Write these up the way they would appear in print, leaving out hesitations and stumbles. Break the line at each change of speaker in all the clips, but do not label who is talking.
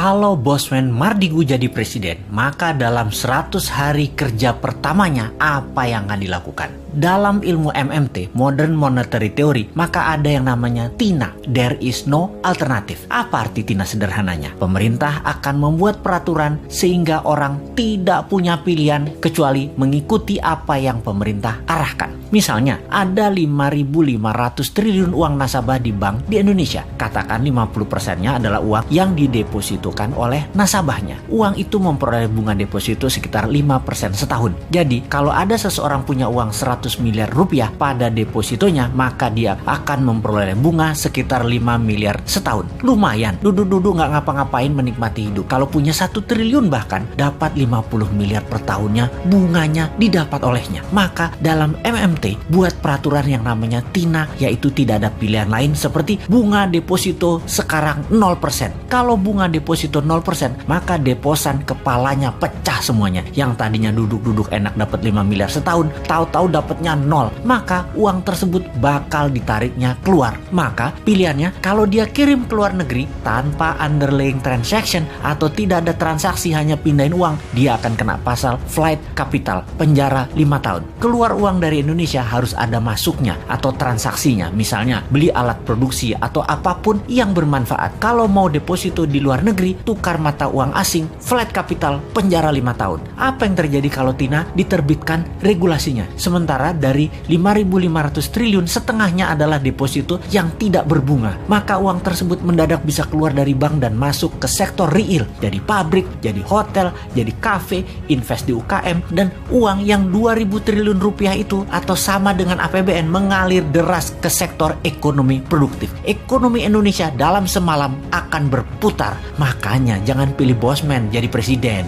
Kalau Bosman Mardigu jadi presiden, maka dalam 100 hari kerja pertamanya apa yang akan dilakukan? Dalam ilmu MMT, Modern Monetary Theory, maka ada yang namanya TINA, There is no alternative. Apa arti TINA sederhananya? Pemerintah akan membuat peraturan sehingga orang tidak punya pilihan kecuali mengikuti apa yang pemerintah arahkan. Misalnya, ada 5.500 triliun uang nasabah di bank di Indonesia. Katakan 50%-nya adalah uang yang didepositokan oleh nasabahnya. Uang itu memperoleh bunga deposito sekitar 5% setahun. Jadi, kalau ada seseorang punya uang 100 miliar rupiah pada depositonya, maka dia akan memperoleh bunga sekitar 5 miliar setahun. Lumayan, duduk-duduk nggak ngapa-ngapain menikmati hidup. Kalau punya 1 triliun bahkan, dapat 50 miliar per tahunnya, bunganya didapat olehnya. Maka dalam MMT, buat peraturan yang namanya TINA, yaitu tidak ada pilihan lain seperti bunga deposito sekarang 0%. Kalau bunga deposito 0%, maka deposan kepalanya pecah semuanya. Yang tadinya duduk-duduk enak dapat 5 miliar setahun, tahu-tahu dapatnya 0. Maka uang tersebut bakal ditariknya keluar. Maka pilihannya, kalau dia kirim ke luar negeri tanpa underlying transaction atau tidak ada transaksi, hanya pindahin uang, dia akan kena pasal flight capital, penjara 5 tahun. Keluar uang dari Indonesia harus ada masuknya atau transaksinya, misalnya beli alat produksi atau apapun yang bermanfaat. Kalau mau deposito di luar negeri, tukar mata uang asing, flight capital, penjara 5 tahun. Apa yang terjadi kalau TINA diterbitkan regulasinya? Sementara dari 5.500 triliun, setengahnya adalah deposito yang tidak berbunga. Maka uang tersebut mendadak bisa keluar dari bank dan masuk ke sektor real. Jadi pabrik, jadi hotel, jadi kafe, invest di UKM, dan uang yang 2.000 triliun rupiah itu atau sama dengan APBN mengalir deras ke sektor ekonomi produktif. Ekonomi Indonesia dalam semalam akan berputar. Makanya jangan pilih Bosman jadi presiden.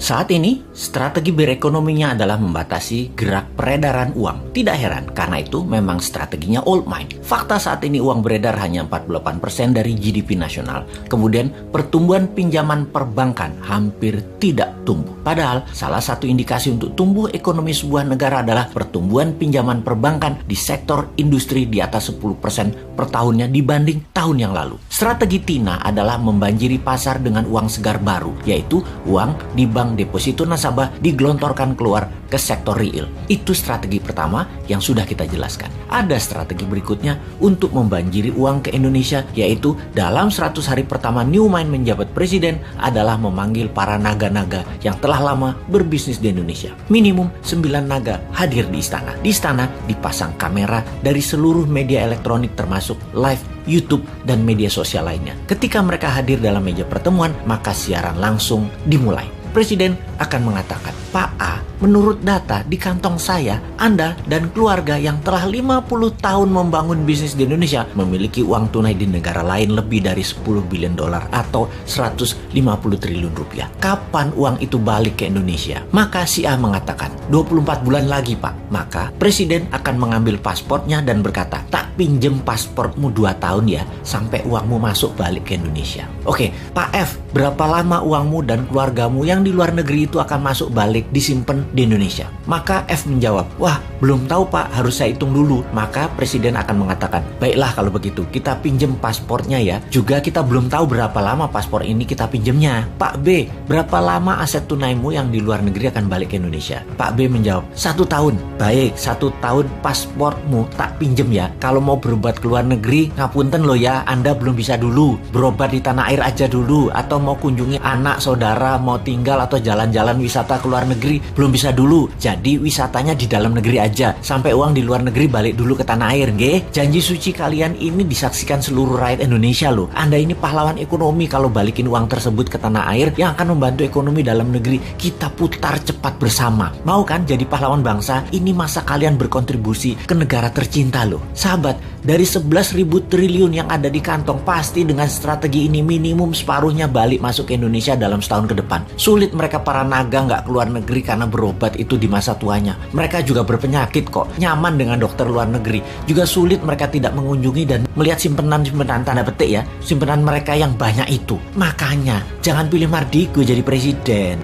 Saat ini, strategi berekonominya adalah membatasi gerak peredaran uang. Tidak heran, karena itu memang strateginya old mind. Fakta saat ini uang beredar hanya 48% dari GDP nasional. Kemudian, pertumbuhan pinjaman perbankan hampir tidak tumbuh. Padahal, salah satu indikasi untuk tumbuh ekonomi sebuah negara adalah pertumbuhan pinjaman perbankan di sektor industri di atas 10% per tahunnya dibanding tahun yang lalu. Strategi TINA adalah membanjiri pasar dengan uang segar baru, yaitu uang di bank deposito nasabah digelontorkan keluar ke sektor real. Itu strategi pertama yang sudah kita jelaskan. Ada strategi berikutnya untuk membanjiri uang ke Indonesia, yaitu dalam 100 hari pertama Newman menjabat presiden adalah memanggil para naga-naga yang telah lama berbisnis di Indonesia. Minimum 9 naga hadir di istana. Di istana dipasang kamera dari seluruh media elektronik termasuk live YouTube dan media sosial lainnya. Ketika mereka hadir dalam meja pertemuan, maka siaran langsung dimulai. Presiden akan mengatakan, Pak A, menurut data di kantong saya, Anda dan keluarga yang telah 50 tahun membangun bisnis di Indonesia memiliki uang tunai di negara lain lebih dari 10 billion dolar atau 150 triliun rupiah. Kapan uang itu balik ke Indonesia? Maka si A mengatakan, 24 bulan lagi Pak. Maka Presiden akan mengambil pasportnya dan berkata, tak pinjem pasportmu 2 tahun ya, sampai uangmu masuk balik ke Indonesia. Oke, Pak F, berapa lama uangmu dan keluargamu yang di luar negeri itu akan masuk balik disimpan di Indonesia? Maka F menjawab, wah belum tahu Pak, harus saya hitung dulu. Maka Presiden akan mengatakan, baiklah kalau begitu kita pinjem pasportnya ya. Juga kita belum tahu berapa lama paspor ini kita pinjemnya. Pak B, berapa lama aset tunaimu yang di luar negeri akan balik ke Indonesia? Pak B menjawab, 1 tahun. Baik, 1 tahun pasportmu tak pinjem ya. Kalau mau berobat ke luar negeri, ngapunten loh ya, Anda belum bisa dulu. Berobat di tanah air aja dulu. Atau mau kunjungi anak, saudara, mau tinggal atau jalan-jalan wisata ke luar negeri, belum bisa dulu. Jadi wisatanya di dalam negeri aja, sampai uang di luar negeri balik dulu ke tanah air, nggih. Janji suci kalian ini disaksikan seluruh rakyat Indonesia loh. Anda ini pahlawan ekonomi kalau balikin uang tersebut ke tanah air yang akan membantu ekonomi dalam negeri. Kita putar cepat bersama. Mau kan jadi pahlawan bangsa? Ini masa kalian berkontribusi ke negara tercinta loh. Sahabat, Dari 11.000 triliun yang ada di kantong, pasti dengan strategi ini minimum separuhnya balik masuk ke Indonesia dalam setahun ke depan. Sulit mereka para naga nggak keluar negeri karena berobat itu di masa tuanya. Mereka juga berpenyakit kok, nyaman dengan dokter luar negeri. Juga sulit mereka tidak mengunjungi dan melihat simpenan-simpenan tanda petik ya, simpenan mereka yang banyak itu. Makanya jangan pilih Mardigu jadi presiden.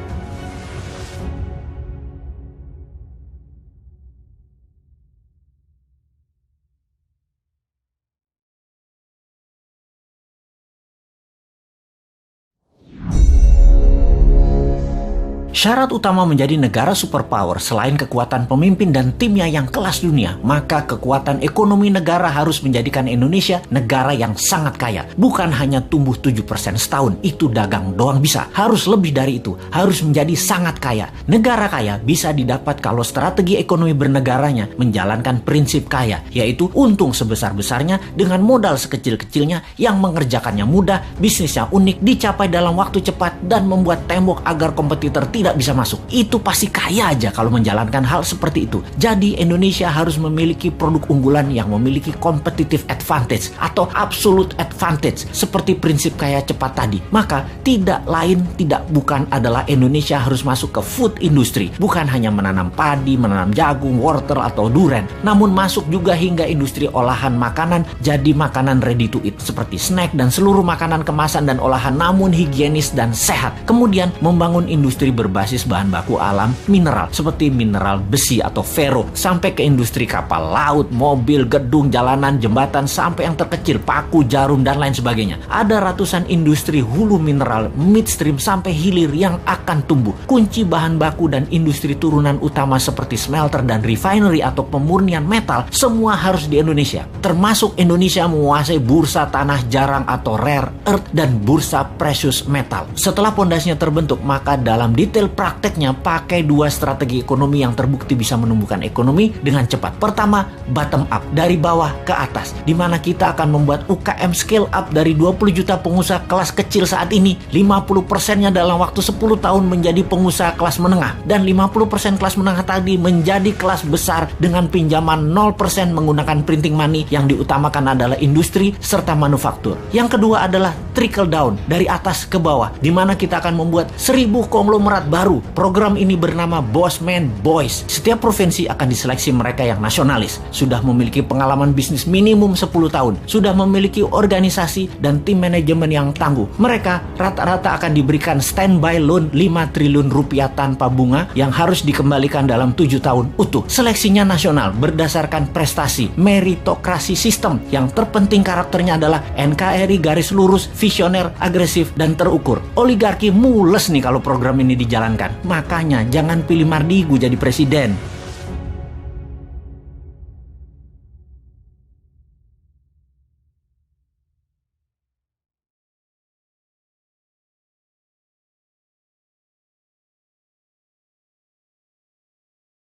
Syarat utama menjadi negara superpower selain kekuatan pemimpin dan timnya yang kelas dunia, maka kekuatan ekonomi negara harus menjadikan Indonesia negara yang sangat kaya. Bukan hanya tumbuh 7% setahun, itu dagang doang bisa. Harus lebih dari itu, harus menjadi sangat kaya. Negara kaya bisa didapat kalau strategi ekonomi bernegaranya menjalankan prinsip kaya, yaitu untung sebesar-besarnya dengan modal sekecil-kecilnya yang mengerjakannya mudah, bisnisnya unik, dicapai dalam waktu cepat, dan membuat tembok agar kompetitor tidak bisa masuk. Itu pasti kaya aja kalau menjalankan hal seperti itu. Jadi Indonesia harus memiliki produk unggulan yang memiliki competitive advantage atau absolute advantage seperti prinsip kaya cepat tadi. Maka tidak lain tidak bukan adalah Indonesia harus masuk ke food industry. Bukan hanya menanam padi, menanam jagung, wortel atau duren, namun masuk juga hingga industri olahan makanan jadi makanan ready to eat seperti snack dan seluruh makanan kemasan dan olahan namun higienis dan sehat. Kemudian membangun industri berbasis bahan baku alam mineral seperti mineral besi atau ferro sampai ke industri kapal laut, mobil, gedung, jalanan, jembatan sampai yang terkecil paku, jarum dan lain sebagainya. Ada ratusan industri hulu mineral, midstream sampai hilir yang akan tumbuh. Kunci bahan baku dan industri turunan utama seperti smelter dan refinery atau pemurnian metal semua harus di Indonesia. Termasuk Indonesia menguasai bursa tanah jarang atau rare earth dan bursa precious metal. Setelah pondasinya terbentuk, maka dalam detail prakteknya pakai dua strategi ekonomi yang terbukti bisa menumbuhkan ekonomi dengan cepat. Pertama, bottom up, dari bawah ke atas, di mana kita akan membuat UKM scale up dari 20 juta pengusaha kelas kecil saat ini, 50%-nya dalam waktu 10 tahun menjadi pengusaha kelas menengah, dan 50% kelas menengah tadi menjadi kelas besar dengan pinjaman 0% menggunakan printing money. Yang diutamakan adalah industri serta manufaktur. Yang kedua adalah trickle down, dari atas ke bawah, di mana kita akan membuat 1000 konglomerat baru. Program ini bernama Bossman Boys. Setiap provinsi akan diseleksi mereka yang nasionalis, sudah memiliki pengalaman bisnis minimum 10 tahun, sudah memiliki organisasi dan tim manajemen yang tangguh. Mereka rata-rata akan diberikan standby loan 5 triliun rupiah tanpa bunga yang harus dikembalikan dalam 7 tahun utuh. Seleksinya nasional berdasarkan prestasi, meritokrasi sistem. Yang terpenting karakternya adalah NKRI garis lurus, visioner, agresif, dan terukur. Oligarki mules nih kalau program ini dijalankan. Makanya jangan pilih Mardigu jadi presiden.